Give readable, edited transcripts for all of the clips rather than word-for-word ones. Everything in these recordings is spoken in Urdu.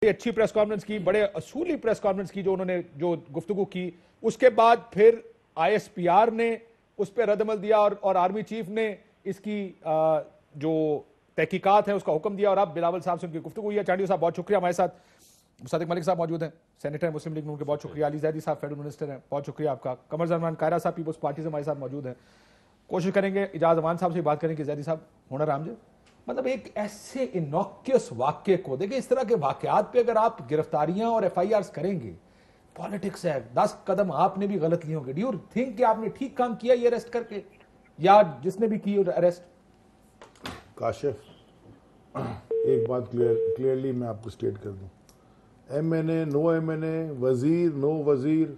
اچھی پریس کانفرنس کی, بڑے اصولی پریس کانفرنس کی جو انہوں نے جو گفتگو کی. اس کے بعد پھر آئی ایس پی آر نے اس پہ رد عمل دیا اور آرمی چیف نے اس کی جو تحقیقات ہیں اس کا حکم دیا, اور اب بلاول صاحب سے ان کی گفتگو ہوئی ہے. چانڈیو صاحب بہت شکریہ. ہمارے ساتھ صادق ملک صاحب موجود ہیں, سینیٹر ہیں مسلم لیگ نون کے, بہت شکریہ. علی زیدی صاحب فیڈرل منسٹر ہیں, بہت شکریہ آپ کا. قمر زمان قاہرہ صاحب پیپلز پارٹی سے ہمارے ساتھ موجود ہیں. کوشش کریں گے اجاز امان صاحب سے بات کریں کہ زیدی صاحب ہونا رام جی مطلب ایک ایسے انوکیوس واقعے کو دیکھیں, اس طرح کے واقعات پہ اگر آپ گرفتاریاں اور ایف آئی آرز کریں گے, پالیٹکس ہے, 10 قدم آپ نے بھی غلط لیے ہوں گے. ڈو یو تھنک کہ آپ نے ٹھیک کام کیا یہ اریسٹ کر کے, یا جس نے بھی کی اریسٹ؟ کاشف, ایک بات کلیئرلی میں آپ کو سٹیٹ کر دوں, ایم این اے, نو ایم این اے, وزیر, نو وزیر,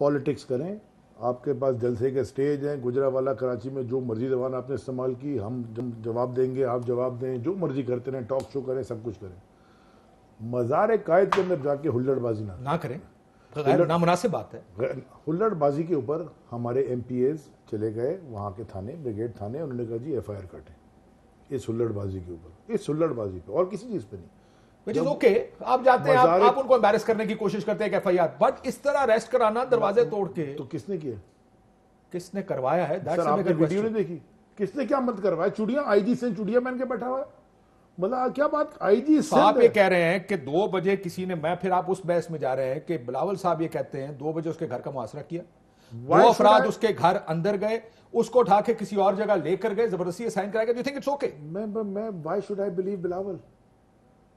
پالیٹکس کریں. آپ کے پاس جلسے کے سٹیج ہیں, گجرانوالہ کراچی میں جو مرضی زبان آپ نے استعمال کی, ہم جواب دیں گے, آپ جواب دیں, جو مرضی کرتے رہیں, ٹاک شو کریں, سب کچھ کریں. مزار قائد کے اندر جا کے ہلڑ بازی نہ کریں, نامناسب بات ہے. ہلڑ بازی کے اوپر ہمارے ایم پی ایز چلے گئے وہاں کے تھانے, بریگیڈ تھانے, انہوں نے کہا جی ایف آئی آر کاٹیں اس ہلڑ بازی کے اوپر, اس ہلڑ بازی پہ, اور کسی چیز پہ نہیں. آپ جاتے ہیں, آپ ان کو امبیرس کرنے کی کوشش کرتے ہیں کہ ایف آئی آر, بٹ اس طرح اریسٹ کرانا دروازے توڑ کے, تو کس نے کیا, کس نے کروایا ہے؟ سر آپ نے ویڈیو نہیں دیکھی, کس نے کیا مت کروایا؟ چوڑیاں, آئی جی سے چوڑیاں پہن کے بیٹھا ہوا ہے. مطلب کیا بات, آئی جی آپ یہ کہہ رہے ہیں کہ 2 بجے کسی نے, میں پھر آپ اس بحث میں جا رہے ہیں کہ بلاول صاحب یہ کہتے ہیں 2 بجے اس کے گھر کا محاصرہ کیا, 2 افراد اس کے گھر اندر گئے, اس کو اٹھا کے کسی اور جگہ لے کر گئے, زبردستی سائن کرائے گا. Do you think it's okay? میں why should I believe Bilawal,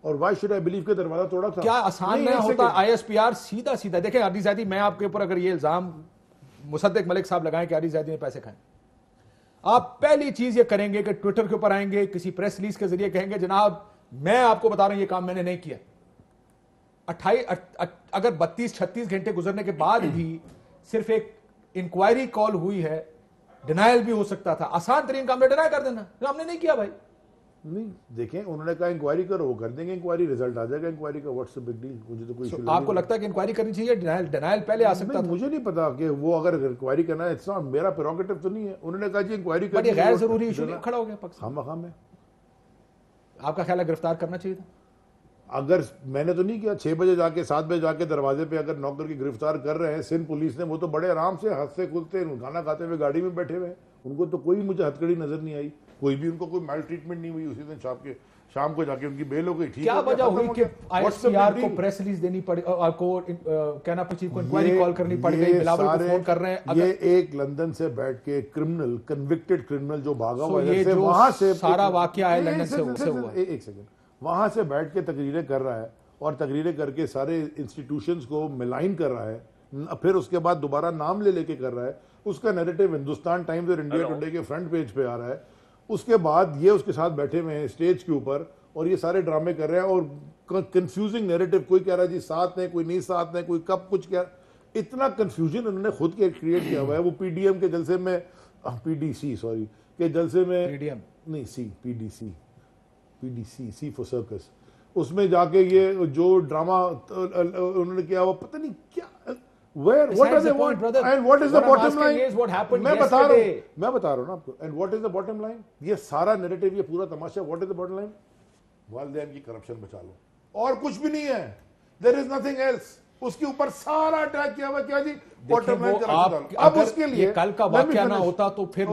اور why should I believe کہ دروازہ توڑا تھا؟ کیا آسان نہیں ہوتا آئی ایس پی آر سیدھا سیدھا؟ دیکھیں علی زیدی, میں آپ کے اوپر اگر یہ الزام مصدق ملک صاحب لگائیں کہ علی زیدی نے پیسے کھائیں, آپ پہلی چیز یہ کریں گے کہ ٹویٹر کے اوپر آئیں گے, کسی پریس ریلیز کے ذریعے کہیں گے جناب میں آپ کو بتا رہا ہوں یہ کام میں نے نہیں کیا. اگر 32-36 گھنٹے گزرنے کے بعد بھی صرف ایک انکوائری کال ہوئی ہے, ڈینائل بھی ہو سکتا تھا. آسان ترین کام ہے ڈینائل کر دینا, ہم نے نہیں کیا بھائی. نہیں دیکھیں, انہوں نے کہا انکوائری کرو, وہ کر دیں گے انکوائری, رزلٹ آ جائے گا انکوائری کا, واٹس بگ ڈیل. مجھے تو کوئی ایشو نہیں. آپ کو لگتا ہے کہ انکوائری کرنی چاہیے؟ ڈینائل پہلے آ سکتا تھا. مجھے نہیں پتا کہ وہ اگر انکوائری کرنا ہے, میرا پریروگیٹو تو نہیں ہے. انہوں نے کہا جی انکوائری کرنی ہے, غیر ضروری ایشو نہیں کھڑا ہو گیا پاکستان. ہم مقام ہے. آپ کا خیال ہے گرفتار کرنا چاہیے تھا؟ اگر میں نے تو نہیں کیا, 6 بجے جا کے 7 بجے جا کے دروازے پہ اگر نوکر کی گرفتار کر رہے ہیں سندھ پولیس نے, وہ تو بڑے آرام سے ہنستے کھلتے کھانا کھاتے ہوئے گاڑی میں بیٹھے ہوئے ہیں, ان کو تو کوئی مجھے ہتھکڑی نظر نہیں آئی, کوئی بھی ان کو کوئی میل ٹریٹمنٹ نہیں ہوئی. اسی دن شام کو جا کے ان کی بیل ہو گئی. کیا وجہ ہوئی کہ آئی ایس پی آر کو پریس ریلیز دینی پڑی, کو کہنا چیف کو انکوائری کال کرنی پڑ گئی, بلاول کو فون کر رہے ہیں؟ یہ ایک لندن سے بیٹھ کے کرمنل, کنوکٹڈ کرمنل جو بھاگا ہوا ہے, وہاں سے سارا واقعہ ہے لندن سے ہوا, ایک سیکنڈ, وہاں سے بیٹھ کے تقریریں کر رہا ہے, اور تقریریں کر کے سارے انسٹیٹیوشنز کو ملائن کر رہا ہے, پھر اس کے بعد دوبارہ نام لے کے کر رہا ہے. اس کا نیریٹو ہندوستان ٹائمز اور انڈیا ٹوڈے کے فرنٹ پیج پہ آ رہا ہے. اس کے بعد یہ اس کے ساتھ بیٹھے ہوئے ہیں اسٹیج کے اوپر, اور یہ سارے ڈرامے کر رہے ہیں, اور کنفیوزنگ نیریٹو, کوئی کہہ رہا ہے جی ساتھ ہیں, کوئی نہیں ساتھ ہیں, کوئی کب کچھ کیا, اتنا کنفیوژن انہوں نے خود کے کریٹ کیا ہوا ہے. وہ پی ڈی ایم کے جلسے میں, پی ڈی سی سوری کے جلسے میں, نہیں C P D C four circus, اس میں جا کے یہ جو ڈرامہ انہوں نے کیا, وہ پتہ نہیں کیا, what does they want and what is the bottom line. میں بتا رہا ہوں نا آپ کو, and what is the bottom line. یہ سارا نیریٹو, یہ پورا تماشا, what is the bottom line. والدین کی کرپشن بچا لو, اور کچھ بھی نہیں ہے, there is nothing else. اس کے اوپر سارا اٹیک کیا ہوا, کیا جی باٹم لائن کرپشن. اب اس کے لیے کل کا واقعہ نہ ہوتا تو پھر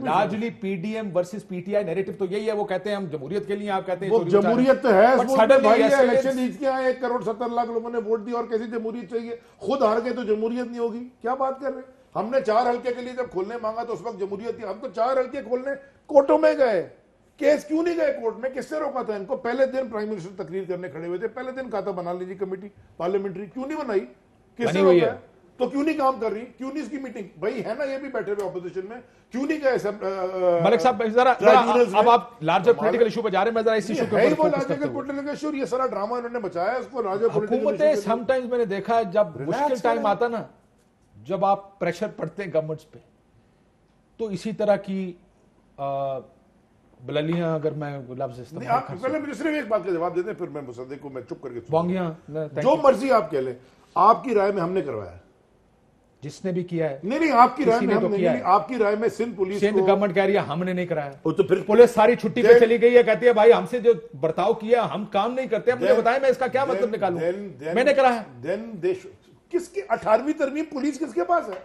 largely P D M versus P T I narrative تو یہی ہے. وہ کہتے ہیں ہم جمہوریت کے لیے, آپ کہتے ہیں وہ جمہوریت تو ہے, الیکشن جیت کے آئے, 1.70 کروڑ لوگوں نے ووٹ دی, اور کیسی جمہوریت چاہیے, خود ہار گئے تو جمہوریت نہیں ہوگی. کیا بات کر رہے ہیں. ہم نے 4 حلقے کے لیے جب کھولنے مانگا تو اس وقت جمہوریت تھی. ہم تو 4 حلقے کھولنے کورٹوں میں گئے, کیس کیوں نہیں گئے کورٹ میں, کس سے روکا تھا ان کو. پہلے دن پرائم منسٹر تقریر کرنے کھڑے ہوئے تھے, پہلے دن کہا تھا بنا لیجیے کمیٹی پارلیمنٹری, کیوں نہیں بنائی, کس سے روکا ہے, تو کیوں نہیں کام کر رہی, کیوں نہیں اس کی میٹنگ. بھائی ہے نا یہ بھی بیٹھے ہوئے اپوزیشن میں, کیوں نہیں گئے. ملک صاحب ذرا اب آپ لارجر پولیٹیکل ایشو پہ جا رہے ہیں, میں ذرا اس ایشو کے اوپر فوکس کرتا ہوں. پولیٹیکل ایشو, یہ سارا ڈرامہ انہوں نے بچایا اس کو لارجر پولیٹیکل ایشو. حکومتیں سم ٹائمز میں نے دیکھا ہے جب مشکل ٹائم آتا نا, جب آپ پریشر پڑتے ہیں گورنمنٹس پہ, تو اسی طرح کی بللیاں, اگر میں لفظ استعمال کروں, پہلے مجھے صرف ایک بات کا جواب دیتے ہیں, پھر میں مصدق کو میں چپ کر کے بونگیاں, جو مرضی آپ کہہ لیں, آپ کی رائے میں ہم نے کروایا, جس نے بھی کیا ہے نہیں آپ کی رائے میں آپ کی رائے میں سندھ پولیس سندھ گورنمنٹ کہہ رہی ہے ہم نے نہیں کرایا. تو پھر پولیس ساری چھٹی پہ چلی گئی ہے, کہتی ہے بھائی ہم سے جو برتاؤ کیا ہم کام نہیں کرتے, مجھے بتائیں میں اس کا کیا مطلب نکالوں, میں نے کرایا. کس کی 18ویں ترمیم پولیس کس کے پاس ہے؟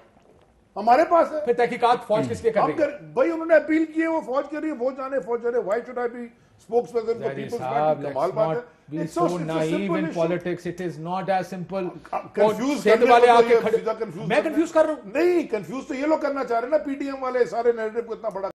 ہمارے پاس ہے. پھر تحقیقات فوج کس کے کر رہی ہے؟ بھائی انہوں نے اپیل کی ہے, وہ فوج کر رہی ہے, وہ جانے فوج جانے. Why should I be spokesperson for People's Party؟ کمال بات ہے. Be so naive in politics. It is not as simple. Confuse Sindh والے آ کے کھڑے, میں کنفیوز کر رہا ہوں. نہیں کنفیوز تو یہ لوگ کرنا چاہ رہے ہیں نا, پی ٹی ایم والے سارے نیریٹو کو اتنا بڑا